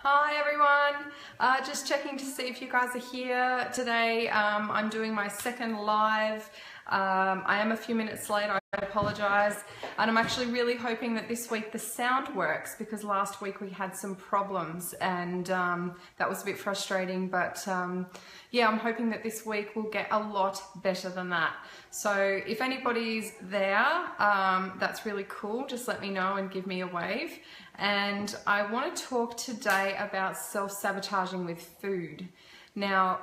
Hi everyone, just checking to see if you guys are here today. I'm doing my second live. I am a few minutes late, I apologise, and I'm actually really hoping that this week the sound works because last week we had some problems and that was a bit frustrating, but yeah, I'm hoping that this week we'll get a lot better than that. So if anybody's there, that's really cool, just let me know and give me a wave. And I want to talk today about self-sabotaging with food. Now,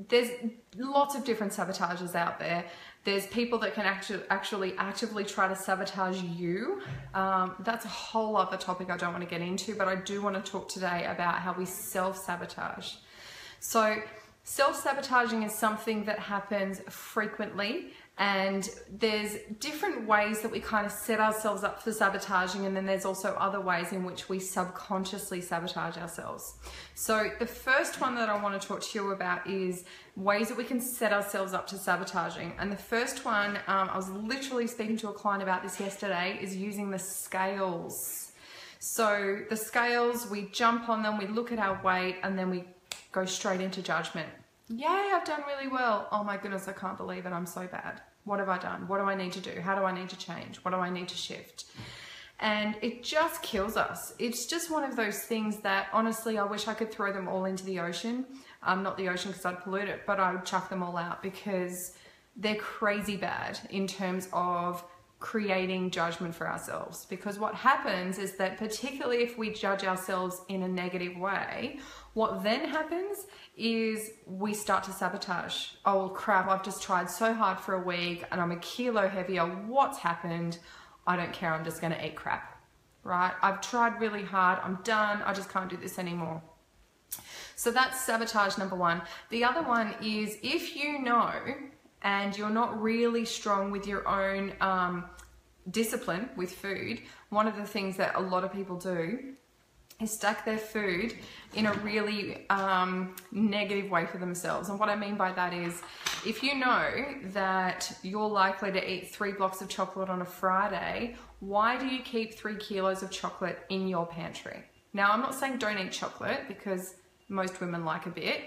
there's lots of different sabotages out there. There's people that can actually actively try to sabotage you. That's a whole other topic I don't want to get into, but I do want to talk today about how we self-sabotage. So self-sabotaging is something that happens frequently, and there's different ways that we kind of set ourselves up for sabotaging, and then there's also other ways in which we subconsciously sabotage ourselves. So the first one that I want to talk to you about is ways that we can set ourselves up to sabotaging. And the first one, I was literally speaking to a client about this yesterday, is using the scales. So the scales, we jump on them, we look at our weight, and then we go straight into judgment. Yay, I've done really well. Oh my goodness, I can't believe it. I'm so bad. What have I done? What do I need to do? How do I need to change? What do I need to shift? And it just kills us. It's just one of those things that honestly, I wish I could throw them all into the ocean. Not the ocean because I'd pollute it, but I would chuck them all out because they're crazy bad in terms of creating judgment for ourselves. Because what happens is that particularly if we judge ourselves in a negative way, what then happens is we start to sabotage. Oh crap, I've just tried so hard for a week and I'm a kilo heavier. What's happened? I don't care, I'm just gonna eat crap, right? I've tried really hard, I'm done, I just can't do this anymore. So that's sabotage number one. The other one is if you know and you're not really strong with your own discipline with food, one of the things that a lot of people do is stack their food in a really negative way for themselves. And what I mean by that is, if you know that you're likely to eat 3 blocks of chocolate on a Friday, why do you keep 3 kilos of chocolate in your pantry? Now, I'm not saying don't eat chocolate because most women like a bit,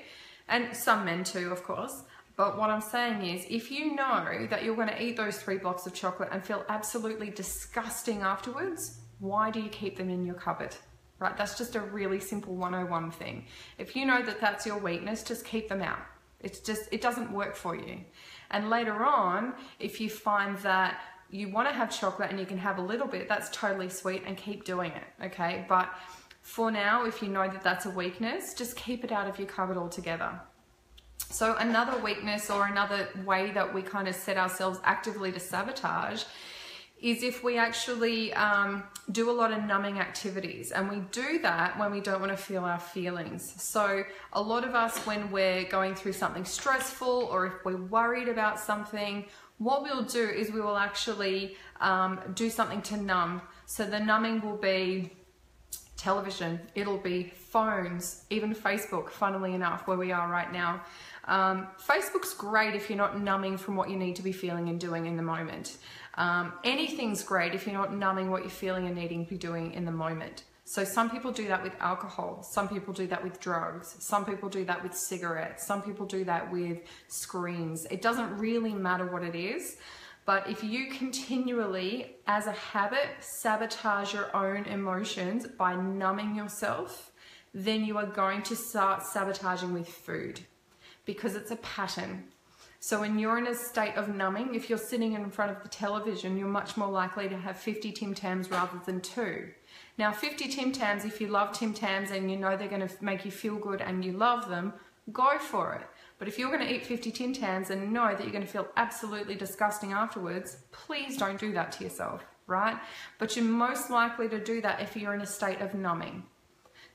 and some men too, of course. But what I'm saying is, if you know that you're going to eat those 3 blocks of chocolate and feel absolutely disgusting afterwards, why do you keep them in your cupboard? Right? That's just a really simple 101 thing. If you know that that's your weakness, just keep them out. It doesn't work for you. And later on, if you find that you want to have chocolate and you can have a little bit, that's totally sweet and keep doing it, okay? But for now, if you know that that's a weakness, just keep it out of your cupboard altogether. So another weakness or another way that we kind of set ourselves actively to sabotage is if we actually do a lot of numbing activities, and we do that when we don't want to feel our feelings. So a lot of us, when we're going through something stressful or if we're worried about something, what we'll do is we will actually do something to numb. So the numbing will be television, it'll be phones, even Facebook, funnily enough, where we are right now. Facebook's great if you're not numbing from what you need to be feeling and doing in the moment. Anything's great if you're not numbing what you're feeling and needing to be doing in the moment. So some people do that with alcohol, some people do that with drugs, some people do that with cigarettes, some people do that with screens. It doesn't really matter what it is, but if you continually, as a habit, sabotage your own emotions by numbing yourself, then you are going to start sabotaging with food because it's a pattern. So when you're in a state of numbing, if you're sitting in front of the television, you're much more likely to have 50 Tim Tams rather than 2. Now 50 Tim Tams, if you love Tim Tams and you know they're going to make you feel good and you love them, go for it. But if you're going to eat 50 Tim Tams and know that you're going to feel absolutely disgusting afterwards, please don't do that to yourself, right? But you're most likely to do that if you're in a state of numbing.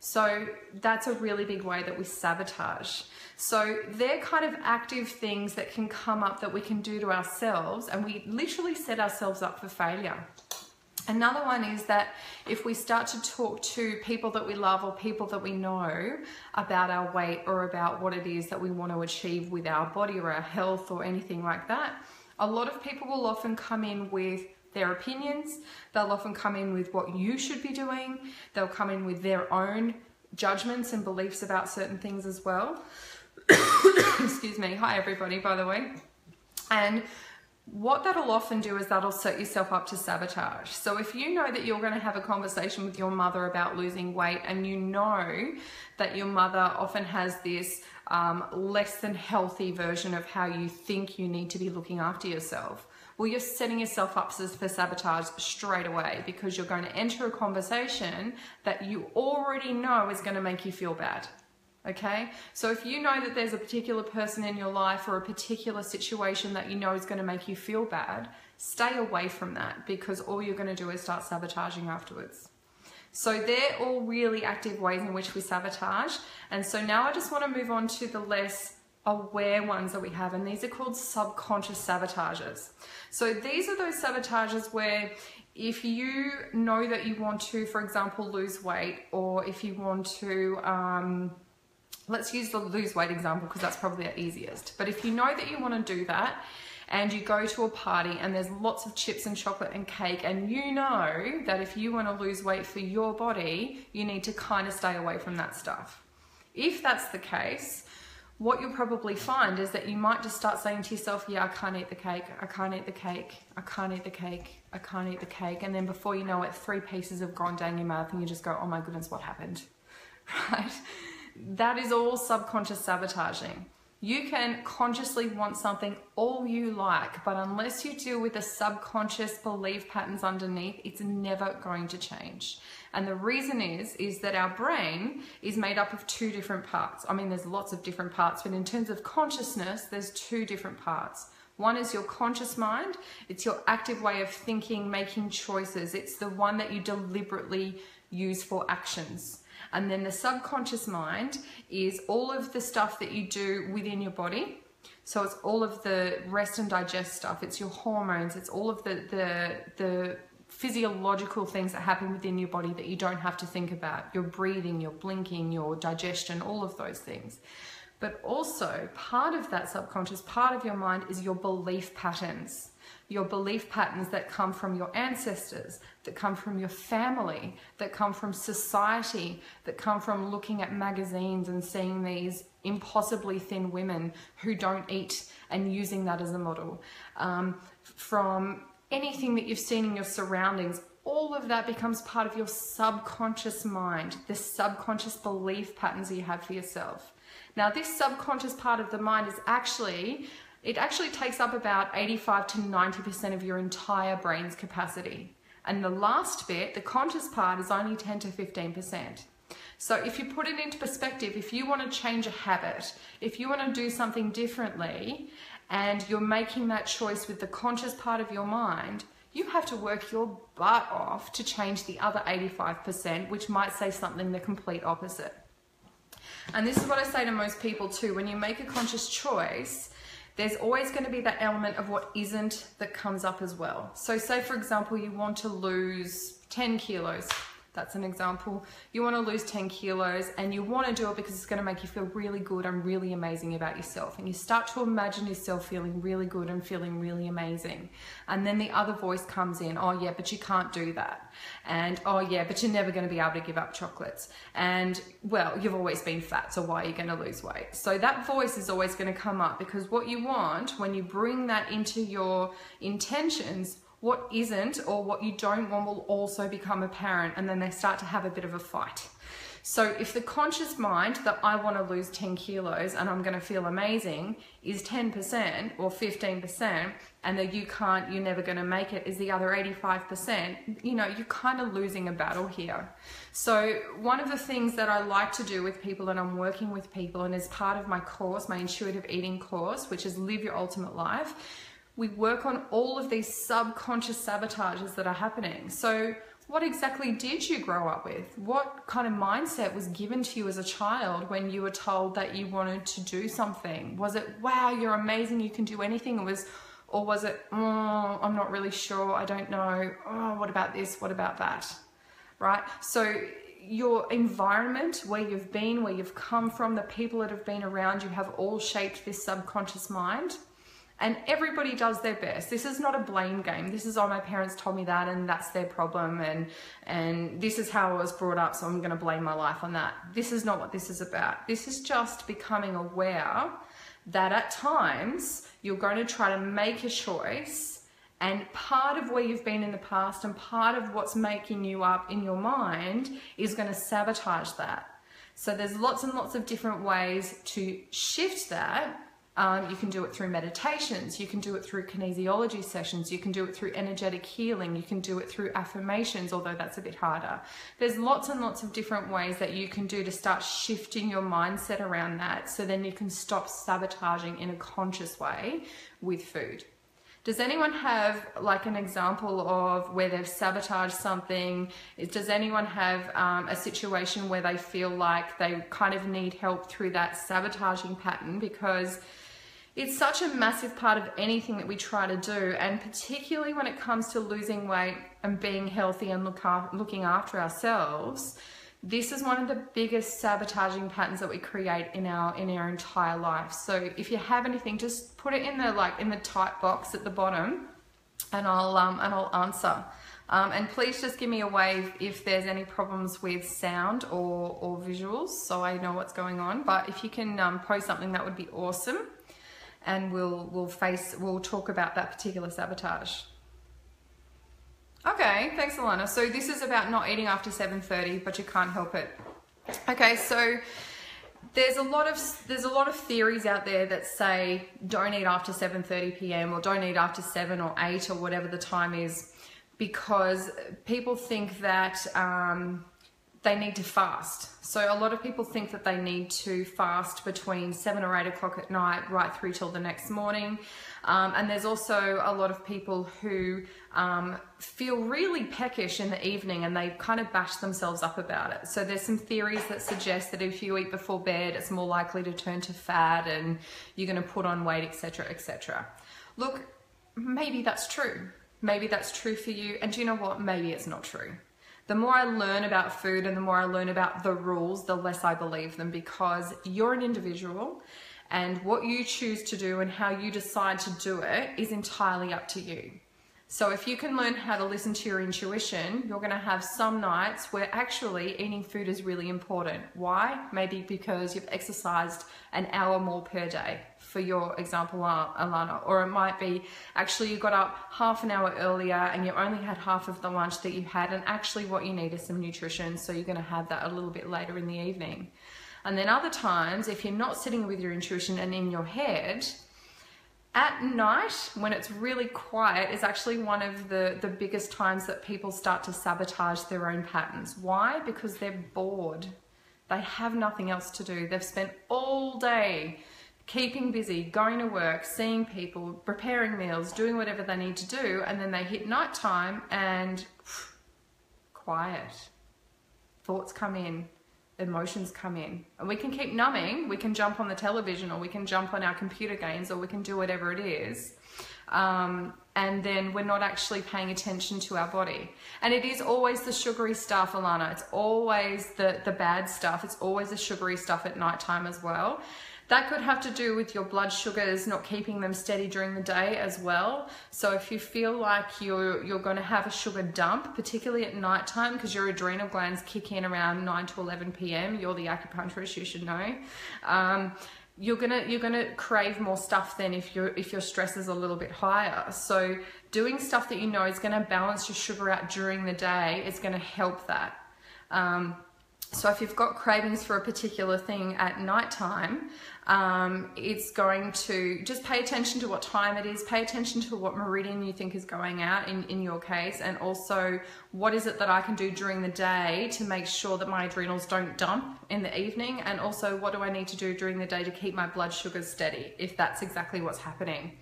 So that's a really big way that we sabotage. So they're kind of active things that can come up that we can do to ourselves, and we literally set ourselves up for failure. Another one is that if we start to talk to people that we love or people that we know about our weight or about what it is that we want to achieve with our body or our health or anything like that, a lot of people will often come in with their opinions. They'll often come in with what you should be doing. They'll come in with their own judgments and beliefs about certain things as well. Excuse me. Hi everybody, by the way. And what that'll often do is that'll set yourself up to sabotage. So if you know that you're going to have a conversation with your mother about losing weight, and you know that your mother often has this less than healthy version of how you think you need to be looking after yourself, well, you're setting yourself up for sabotage straight away, because you're going to enter a conversation that you already know is going to make you feel bad. Okay, so if you know that there's a particular person in your life or a particular situation that you know is going to make you feel bad, stay away from that, because all you're going to do is start sabotaging afterwards. So they're all really active ways in which we sabotage. And so now I just want to move on to the less aware ones that we have, and these are called subconscious sabotages. So these are those sabotages where if you know that you want to, for example, lose weight, or if you want to let's use the lose weight example because that's probably the easiest. But if you know that you want to do that, and you go to a party and there's lots of chips and chocolate and cake, and you know that if you want to lose weight for your body, you need to kind of stay away from that stuff. If that's the case, what you'll probably find is that you might just start saying to yourself, yeah, I can't eat the cake, I can't eat the cake, I can't eat the cake, I can't eat the cake. And then before you know it, 3 pieces have gone down your mouth and you just go, oh my goodness, what happened? Right? That is all subconscious sabotaging. You can consciously want something all you like, but unless you deal with the subconscious belief patterns underneath, it's never going to change. And the reason is that our brain is made up of 2 different parts. I mean, there's lots of different parts, but in terms of consciousness, there's 2 different parts. One is your conscious mind. It's your active way of thinking, making choices. It's the one that you deliberately use for actions. And then the subconscious mind is all of the stuff that you do within your body. So it's all of the rest and digest stuff. It's your hormones. It's all of the physiological things that happen within your body that you don't have to think about. Your breathing, your blinking, your digestion, all of those things. But also part of that subconscious part of your mind is your belief patterns. Your belief patterns that come from your ancestors, that come from your family, that come from society, that come from looking at magazines and seeing these impossibly thin women who don't eat and using that as a model. From anything that you've seen in your surroundings, all of that becomes part of your subconscious mind, the subconscious belief patterns that you have for yourself. Now, this subconscious part of the mind is it actually takes up about 85 to 90% of your entire brain's capacity. And the last bit, the conscious part, is only 10 to 15%. So if you put it into perspective, if you want to change a habit, if you want to do something differently, and you're making that choice with the conscious part of your mind, you have to work your butt off to change the other 85%, which might say something the complete opposite. And this is what I say to most people too. When you make a conscious choice, there's always going to be that element of what isn't that comes up as well. So say, for example, you want to lose 10 kilos. That's an example. You want to lose 10 kilos and you want to do it because it's going to make you feel really good and really amazing about yourself. And you start to imagine yourself feeling really good and feeling really amazing. And then the other voice comes in, oh yeah, but you can't do that. And oh yeah, but you're never going to be able to give up chocolates. And well, you've always been fat, so why are you going to lose weight? So that voice is always going to come up, because what you want, when you bring that into your intentions, what isn't or what you don't want will also become apparent, and then they start to have a bit of a fight. So if the conscious mind that I want to lose 10 kilos and I'm going to feel amazing is 10% or 15%, and that you're never going to make it is the other 85%, you're kind of losing a battle here. So one of the things that I like to do with people, and I'm working with people, and as part of my course, my intuitive eating course, which is Live Your Ultimate Life, we work on all of these subconscious sabotages that are happening. So what exactly did you grow up with? What kind of mindset was given to you as a child when you were told that you wanted to do something? Was it, wow, you're amazing, you can do anything? Or was it, oh, I'm not really sure, I don't know, oh, what about this, what about that, right? So your environment, where you've been, where you've come from, the people that have been around you have all shaped this subconscious mind. And everybody does their best. This is not a blame game. This is, oh, my parents told me that and that's their problem, and this is how I was brought up, so I'm going to blame my life on that. This is not what this is about. This is just becoming aware that at times you're going to try to make a choice, and part of where you've been in the past and part of what's making you up in your mind is going to sabotage that. So there's lots and lots of different ways to shift that. You can do it through meditations, you can do it through kinesiology sessions, you can do it through energetic healing, you can do it through affirmations, although that's a bit harder. There's lots and lots of different ways that you can do to start shifting your mindset around that, so then you can stop sabotaging in a conscious way with food. Does anyone have like an example of where they've sabotaged something? Does anyone have a situation where they feel like they kind of need help through that sabotaging pattern? Because it's such a massive part of anything that we try to do, and particularly when it comes to losing weight and being healthy and looking after ourselves, this is one of the biggest sabotaging patterns that we create in our entire life. So if you have anything, just put it in the type box at the bottom, and I'll answer. And please just give me a wave if there's any problems with sound or visuals, so I know what's going on. But if you can post something, that would be awesome. And we'll talk about that particular sabotage. Okay, thanks, Alana. So this is about not eating after 7:30, but you can't help it. Okay, so there's a lot of theories out there that say don't eat after 7:30 p.m. or don't eat after 7 or 8 or whatever the time is, because people think that they need to fast. So a lot of people think that they need to fast between 7 or 8 o'clock at night right through till the next morning. And there's also a lot of people who feel really peckish in the evening, and they kind of bash themselves up about it. So there's some theories that suggest that if you eat before bed, it's more likely to turn to fat and you're going to put on weight, etc., etc. Look, maybe that's true. Maybe that's true for you. And do you know what? Maybe it's not true. The more I learn about food and the more I learn about the rules, the less I believe them, because you're an individual, and what you choose to do and how you decide to do it is entirely up to you. So if you can learn how to listen to your intuition, you're going to have some nights where actually eating food is really important. Why? Maybe because you've exercised an hour more per day, for your example, Alana. Or it might be actually you got up half an hour earlier and you only had half of the lunch that you had, and actually what you need is some nutrition, so you're going to have that a little bit later in the evening. And then other times, if you're not sitting with your intuition and in your head, at night, when it's really quiet, is actually one of the biggest times that people start to sabotage their own patterns. Why? Because they're bored. They have nothing else to do. They've spent all day keeping busy, going to work, seeing people, preparing meals, doing whatever they need to do, and then they hit nighttime and quiet. Thoughts come in. Emotions come in, and we can keep numbing. We can jump on the television, or we can jump on our computer games, or we can do whatever it is, and then we're not actually paying attention to our body. And it is always the sugary stuff, Alana. It's always the bad stuff. It's always the sugary stuff at nighttime as well. That could have to do with your blood sugars, not keeping them steady during the day as well. So if you feel like you're going to have a sugar dump, particularly at nighttime, because your adrenal glands kick in around 9 to 11 p.m. You're the acupuncturist, you should know. You're gonna crave more stuff then if your stress is a little bit higher. So doing stuff that you know is going to balance your sugar out during the day is going to help that. So if you've got cravings for a particular thing at nighttime, it's going to just pay attention to what time it is, pay attention to what meridian you think is going out in your case, and also what is it that I can do during the day to make sure that my adrenals don't dump in the evening, and also what do I need to do during the day to keep my blood sugars steady, if that's exactly what's happening.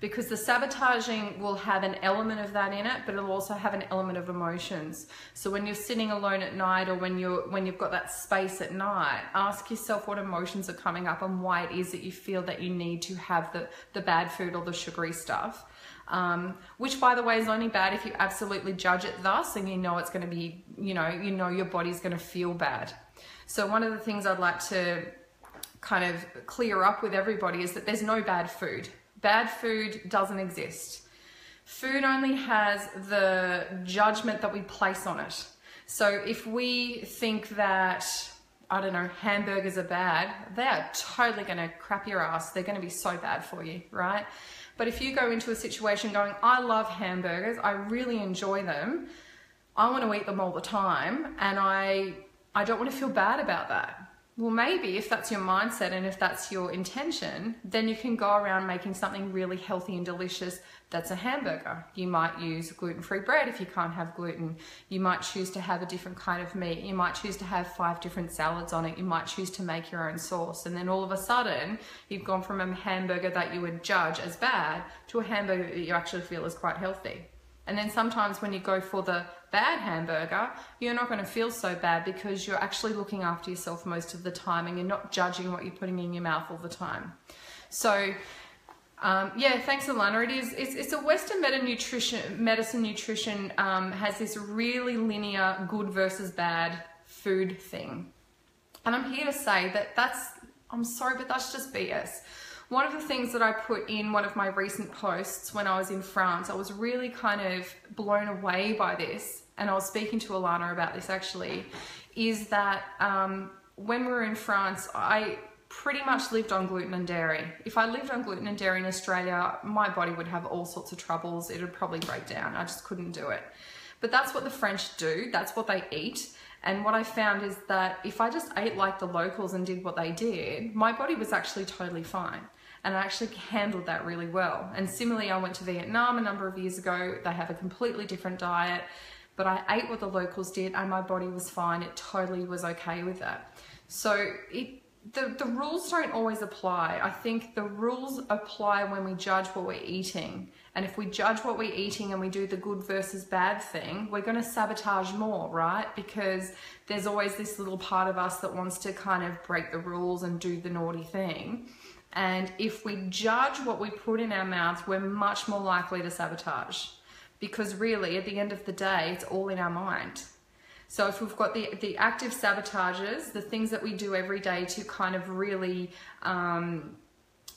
Because the sabotaging will have an element of that in it, but it'll also have an element of emotions. So when you're sitting alone at night, or when you've got that space at night, ask yourself what emotions are coming up and why it is that you feel that you need to have the bad food or the sugary stuff. Which, by the way, is only bad if you absolutely judge it thus, and you know it's going to be, you know your body's going to feel bad. So one of the things I'd like to kind of clear up with everybody is that there's no bad food. Bad food doesn't exist. Food only has the judgment that we place on it. So if we think that, I don't know, hamburgers are bad, they are totally going to crap your ass. They're going to be so bad for you, right? But if you go into a situation going, I love hamburgers, I really enjoy them, I want to eat them all the time, and I don't want to feel bad about that. Well, maybe if that's your mindset and if that's your intention, then you can go around making something really healthy and delicious that's a hamburger. You might use gluten-free bread if you can't have gluten. You might choose to have a different kind of meat. You might choose to have 5 different salads on it. You might choose to make your own sauce. And then all of a sudden, you've gone from a hamburger that you would judge as bad to a hamburger that you actually feel is quite healthy. And then sometimes when you go for the bad hamburger, you're not going to feel so bad because you're actually looking after yourself most of the time and you're not judging what you're putting in your mouth all the time. So yeah, thanks Alana. It's a Western medicine nutrition has this really linear good versus bad food thing. And I'm here to say that I'm sorry, but that's just BS. One of the things that I put in one of my recent posts when I was in France, I was really kind of blown away by this, and I was speaking to Alana about this actually, is that when we were in France, I pretty much lived on gluten and dairy. If I lived on gluten and dairy in Australia, my body would have all sorts of troubles. It would probably break down. I just couldn't do it. But that's what the French do. That's what they eat. And what I found is that if I just ate like the locals and did what they did, my body was actually totally fine. And I actually handled that really well. And similarly, I went to Vietnam a number of years ago. They have a completely different diet, but I ate what the locals did and my body was fine. It totally was okay with that. So the rules don't always apply. I think the rules apply when we judge what we're eating. And if we judge what we're eating and we do the good versus bad thing, we're going to sabotage more, right? Because there's always this little part of us that wants to kind of break the rules and do the naughty thing. And if we judge what we put in our mouths, we're much more likely to sabotage. Because really, at the end of the day, it's all in our mind. So if we've got the active sabotages, the things that we do every day to kind of really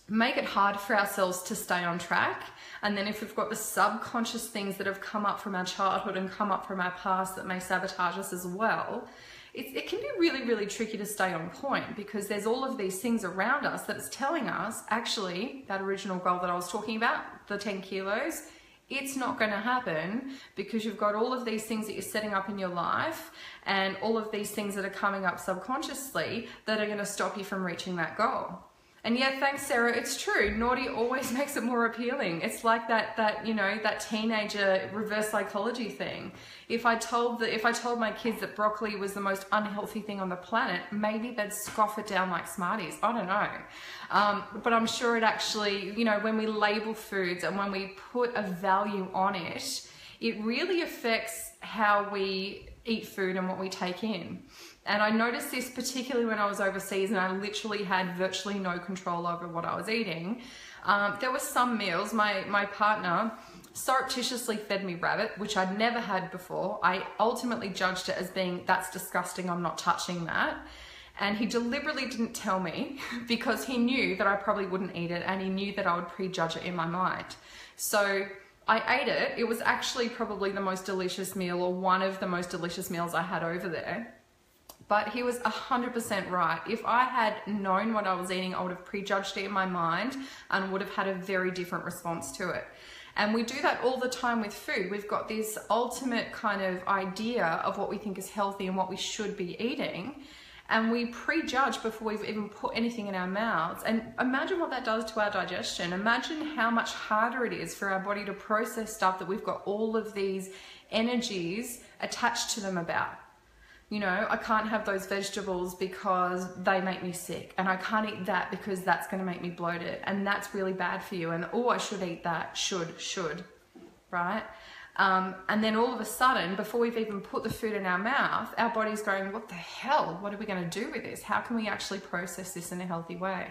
make it hard for ourselves to stay on track. And then if we've got the subconscious things that have come up from our childhood and come up from our past that may sabotage us as well, it can be really, really tricky to stay on point because there's all of these things around us that it's telling us, actually, that original goal that I was talking about, the 10 kilos, it's not going to happen because you've got all of these things that you're setting up in your life and all of these things that are coming up subconsciously that are going to stop you from reaching that goal. And yeah, thanks Sarah, it's true. Naughty always makes it more appealing. It's like that you know, that teenager reverse psychology thing. If I told my kids that broccoli was the most unhealthy thing on the planet, maybe they'd scoff it down like Smarties. I don't know. But I'm sure it actually, you know, when we label foods and when we put a value on it, it really affects how we eat food and what we take in. And I noticed this particularly when I was overseas and I literally had virtually no control over what I was eating. There were some meals, my partner surreptitiously fed me rabbit, which I'd never had before. I ultimately judged it as being, that's disgusting, I'm not touching that. And he deliberately didn't tell me because he knew that I probably wouldn't eat it and he knew that I would prejudge it in my mind. So I ate it. It was actually probably the most delicious meal or one of the most delicious meals I had over there. But he was 100% right. If I had known what I was eating, I would have prejudged it in my mind and would have had a very different response to it. And we do that all the time with food. We've got this ultimate kind of idea of what we think is healthy and what we should be eating. And we prejudge before we've even put anything in our mouths. And imagine what that does to our digestion. Imagine how much harder it is for our body to process stuff that we've got all of these energies attached to them about. You know, I can't have those vegetables because they make me sick, and I can't eat that because that's going to make me bloated, and that's really bad for you, and oh, I should eat that, should, right? And then all of a sudden, before we've even put the food in our mouth, our body's going, what the hell? What are we going to do with this? How can we actually process this in a healthy way?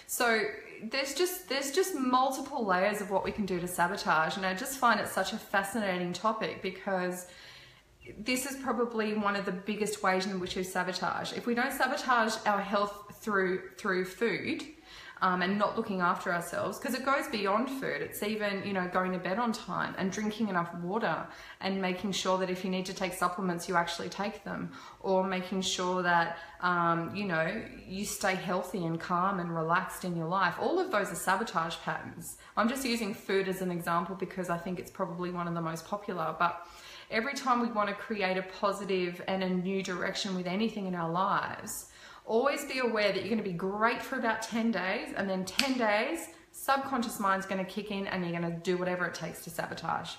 So there's just multiple layers of what we can do to sabotage, and I just find it such a fascinating topic because this is probably one of the biggest ways in which we sabotage. If we don't sabotage our health through food, and not looking after ourselves, because it goes beyond food. It's even, you know, going to bed on time and drinking enough water and making sure that if you need to take supplements, you actually take them, or making sure that, you know, you stay healthy and calm and relaxed in your life. All of those are sabotage patterns. I'm just using food as an example because I think it's probably one of the most popular, but every time we want to create a positive and a new direction with anything in our lives, always be aware that you're going to be great for about 10 days, and then 10 days, subconscious mind's going to kick in and you're going to do whatever it takes to sabotage.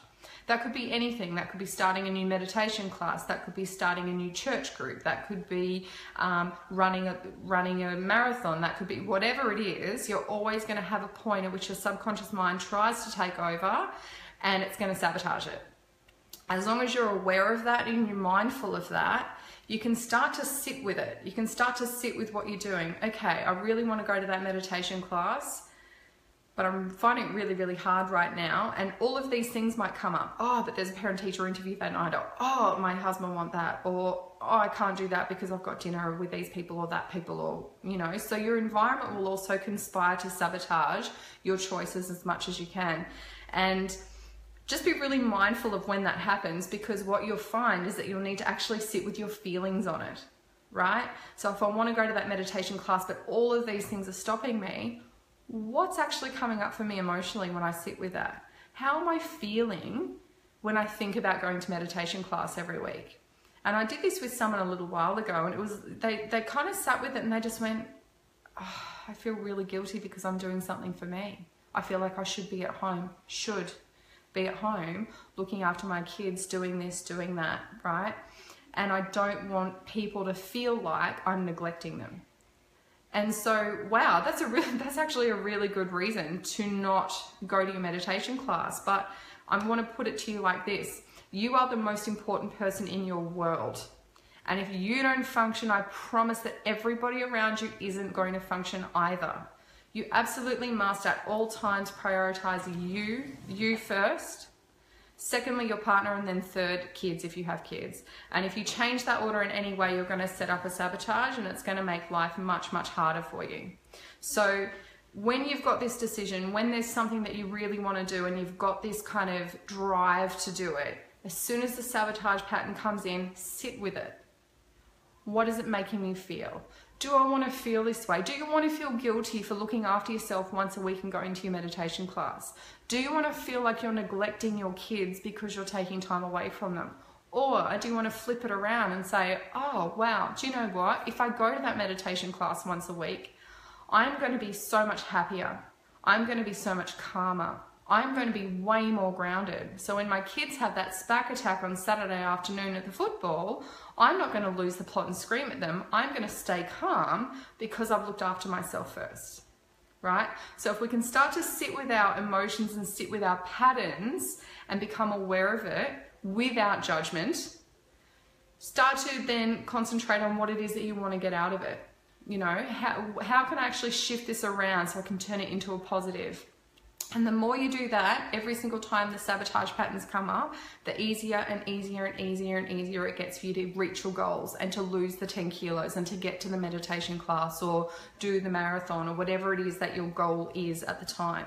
That could be anything. That could be starting a new meditation class. That could be starting a new church group. That could be running a marathon. That could be whatever it is. You're always going to have a point at which your subconscious mind tries to take over and it's going to sabotage it. As long as you're aware of that and you're mindful of that, you can start to sit with it. You can start to sit with what you're doing. Okay, I really want to go to that meditation class, but I'm finding it really, really hard right now. And all of these things might come up. Oh, but there's a parent-teacher interview that night. Or, oh, my husband wants that. Or, oh, I can't do that because I've got dinner with these people or that people, or, you know. So your environment will also conspire to sabotage your choices as much as you can. And just be really mindful of when that happens, because what you'll find is that you'll need to actually sit with your feelings on it, right? So if I want to go to that meditation class, but all of these things are stopping me, what's actually coming up for me emotionally when I sit with that? How am I feeling when I think about going to meditation class every week? And I did this with someone a little while ago, and it was, they kind of sat with it and they just went, oh, I feel really guilty because I'm doing something for me. I feel like I should be at home, should be at home looking after my kids, doing this, doing that, right? And I don't want people to feel like I'm neglecting them. And so, wow, that's actually a really good reason to not go to your meditation class. But I want to put it to you like this: you are the most important person in your world. And if you don't function, I promise that everybody around you isn't going to function either. You absolutely must at all times prioritize you first, secondly your partner, and then third kids if you have kids. And if you change that order in any way, you're going to set up a sabotage, and it's going to make life much, much harder for you. So when you've got this decision, when there's something that you really want to do and you've got this kind of drive to do it, as soon as the sabotage pattern comes in, sit with it. What is it making me feel? Do I want to feel this way? Do you want to feel guilty for looking after yourself once a week and going to your meditation class? Do you want to feel like you're neglecting your kids because you're taking time away from them? Or do you want to flip it around and say, oh, wow, do you know what? If I go to that meditation class once a week, I'm going to be so much happier. I'm going to be so much calmer. I'm going to be way more grounded. So when my kids have that SPAC attack on Saturday afternoon at the football, I'm not going to lose the plot and scream at them. I'm going to stay calm because I've looked after myself first, right? So if we can start to sit with our emotions and sit with our patterns and become aware of it without judgment, start to then concentrate on what it is that you want to get out of it. You know, how can I actually shift this around so I can turn it into a positive? And the more you do that, every single time the sabotage patterns come up, the easier and easier and easier and easier it gets for you to reach your goals and to lose the 10 kilos and to get to the meditation class or do the marathon or whatever it is that your goal is at the time.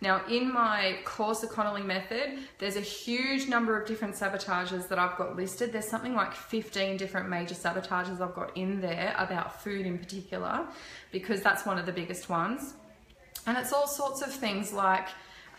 Now, in my course, The Connolly Method, there's a huge number of different sabotages that I've got listed. There's something like 15 different major sabotages I've got in there about food in particular, because that's one of the biggest ones. And it's all sorts of things like,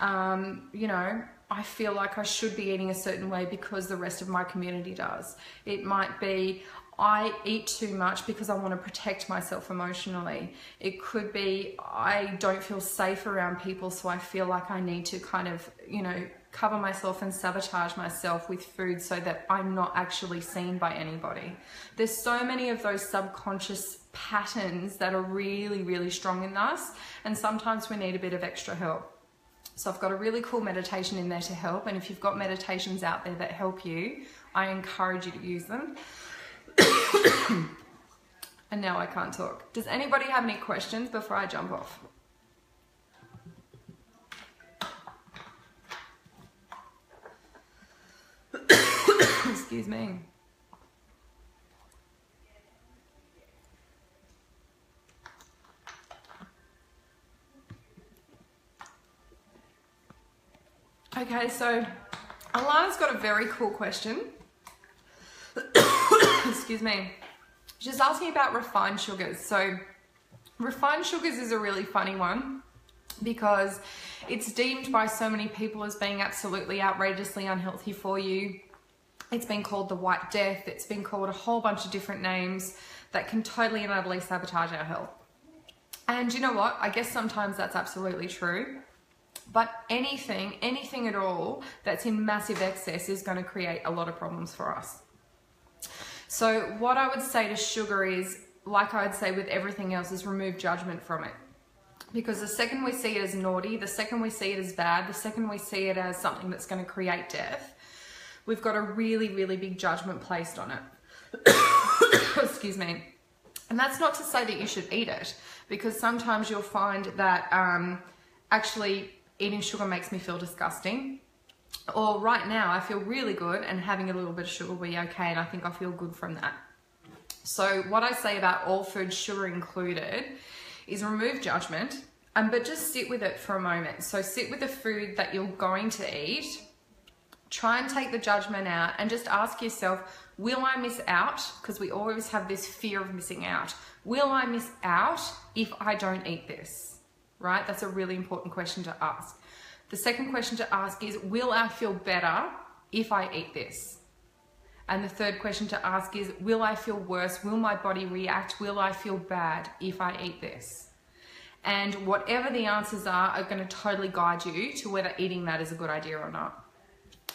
you know, I feel like I should be eating a certain way because the rest of my community does. It might be, I eat too much because I want to protect myself emotionally. It could be, I don't feel safe around people, so I feel like I need to kind of, you know, cover myself and sabotage myself with food so that I'm not actually seen by anybody. There's so many of those subconscious patterns that are really, really strong in us, and sometimes we need a bit of extra help. So I've got a really cool meditation in there to help, and if you've got meditations out there that help you, I encourage you to use them. And now I can't talk. Does anybody have any questions before I jump off? Excuse me. Okay, so Alana's got a very cool question. Excuse me. She's asking about refined sugars. So refined sugars is a really funny one because it's deemed by so many people as being absolutely outrageously unhealthy for you. It's been called the White Death. It's been called a whole bunch of different names that can totally and utterly sabotage our health. And you know what? I guess sometimes that's absolutely true. But anything at all that's in massive excess is going to create a lot of problems for us. So what I would say to sugar is, like I would say with everything else, is remove judgment from it. Because the second we see it as naughty, the second we see it as bad, the second we see it as something that's going to create death, we've got a really, really big judgment placed on it. Excuse me. And that's not to say that you should eat it, because sometimes you'll find that actually eating sugar makes me feel disgusting. Or right now I feel really good and having a little bit of sugar will be okay, and I think I feel good from that. So what I say about all foods, sugar included, is remove judgment, but just sit with it for a moment. So sit with the food that you're going to eat, try and take the judgment out, and just ask yourself, will I miss out? Because we always have this fear of missing out. Will I miss out if I don't eat this? Right? That's a really important question to ask. The second question to ask is, will I feel better if I eat this? And the third question to ask is, will I feel worse? Will my body react? Will I feel bad if I eat this? And whatever the answers are going to totally guide you to whether eating that is a good idea or not.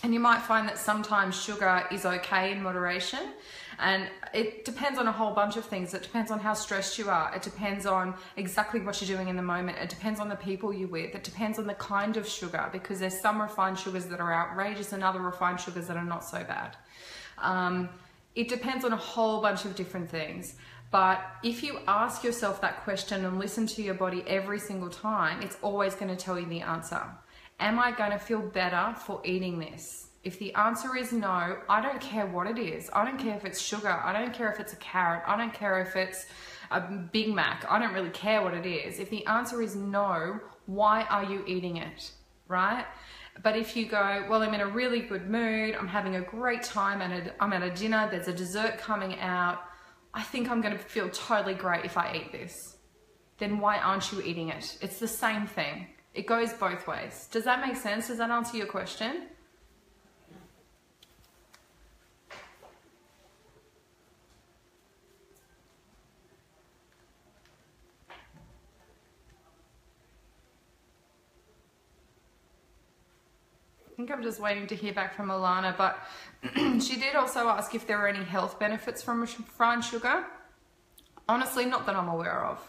And you might find that sometimes sugar is okay in moderation, and it depends on a whole bunch of things. It depends on how stressed you are. It depends on exactly what you're doing in the moment. It depends on the people you're with. It depends on the kind of sugar, because there's some refined sugars that are outrageous and other refined sugars that are not so bad. It depends on a whole bunch of different things. But if you ask yourself that question and listen to your body every single time, it's always going to tell you the answer. Am I going to feel better for eating this? If the answer is no, I don't care what it is. I don't care if it's sugar. I don't care if it's a carrot. I don't care if it's a Big Mac. I don't really care what it is. If the answer is no, why are you eating it, right? But if you go, well, I'm in a really good mood, I'm having a great time, and I'm at a dinner, there's a dessert coming out, I think I'm going to feel totally great if I eat this. Then why aren't you eating it? It's the same thing. It goes both ways. Does that make sense? Does that answer your question? I think I'm just waiting to hear back from Alana, but she did also ask if there are any health benefits from refined sugar. Honestly, not that I'm aware of.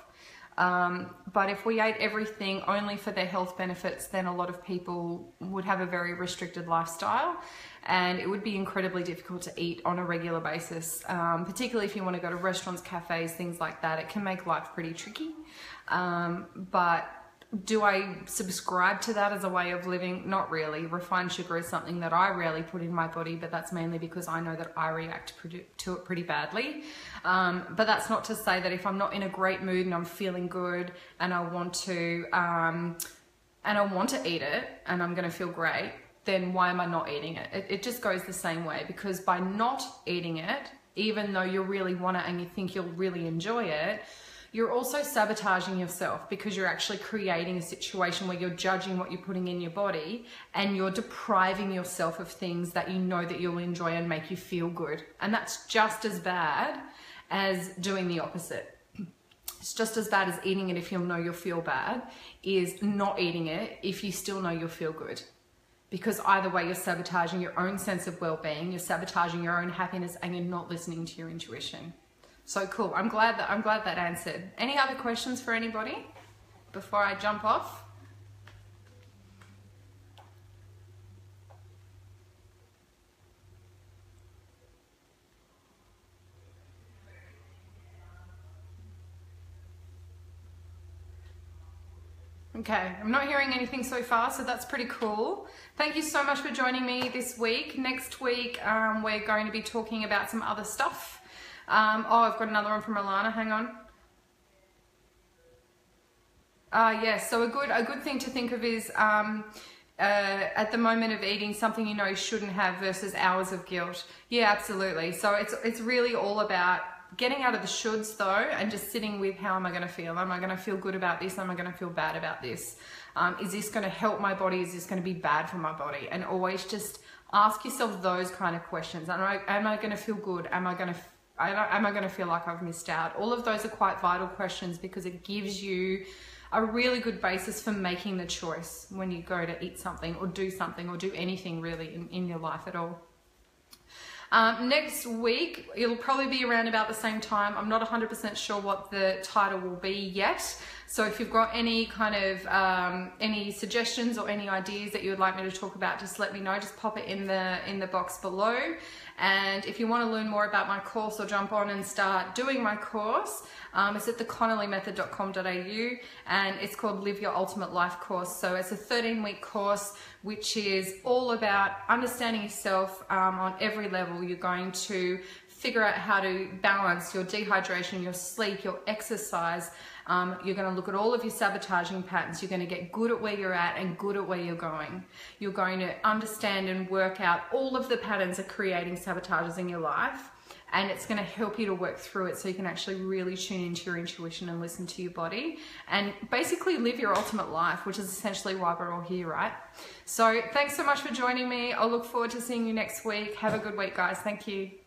But if we ate everything only for their health benefits, then a lot of people would have a very restricted lifestyle, and it would be incredibly difficult to eat on a regular basis, particularly if you want to go to restaurants, cafes, things like that. It can make life pretty tricky. But do I subscribe to that as a way of living? Not really. Refined sugar is something that I rarely put in my body, but that's mainly because I know that I react to it pretty badly. But that's not to say that if I'm not in a great mood and I'm feeling good and I want to eat it and I'm going to feel great, then why am I not eating it? It just goes the same way, because by not eating it, even though you really want it and you think you'll really enjoy it, you're also sabotaging yourself, because you're actually creating a situation where you're judging what you're putting in your body, and you're depriving yourself of things that you know that you'll enjoy and make you feel good. And that's just as bad as doing the opposite. It's just as bad as eating it if you know you'll feel bad, is not eating it if you still know you'll feel good. Because either way, you're sabotaging your own sense of well-being, you're sabotaging your own happiness, and you're not listening to your intuition. So cool. I'm glad that answered. Any other questions for anybody before I jump off? Okay, I'm not hearing anything so far, so that's pretty cool. Thank you so much for joining me this week. Next week, we're going to be talking about some other stuff. Oh, I've got another one from Alana. Hang on. Yes, so a good thing to think of is at the moment of eating something you know you shouldn't have versus hours of guilt. Yeah, absolutely. So it's really all about getting out of the shoulds though, and just sitting with, how am I going to feel? Am I going to feel good about this? Am I going to feel bad about this? Is this going to help my body? Is this going to be bad for my body? And always just ask yourself those kind of questions. Am I going to feel good? Am I going to feel like I've missed out? All of those are quite vital questions, because it gives you a really good basis for making the choice when you go to eat something or do anything really in your life at all. Next week, it'll probably be around about the same time. I'm not 100% sure what the title will be yet. So if you've got any kind of any suggestions or any ideas that you would like me to talk about, just let me know. Just pop it in the box below. And if you want to learn more about my course or jump on and start doing my course, it's at theconnollymethod.com.au, and it's called Live Your Ultimate Life course. So it's a 13-week course which is all about understanding yourself on every level. You're going to figure out how to balance your dehydration, your sleep, your exercise. You're going to look at all of your sabotaging patterns. You're going to get good at where you're at and good at where you're going. You're going to understand and work out all of the patterns of creating sabotages in your life, and it's going to help you to work through it so you can actually really tune into your intuition and listen to your body and basically live your ultimate life, which is essentially why we're all here, right? So thanks so much for joining me. I'll look forward to seeing you next week. Have a good week, guys. Thank you.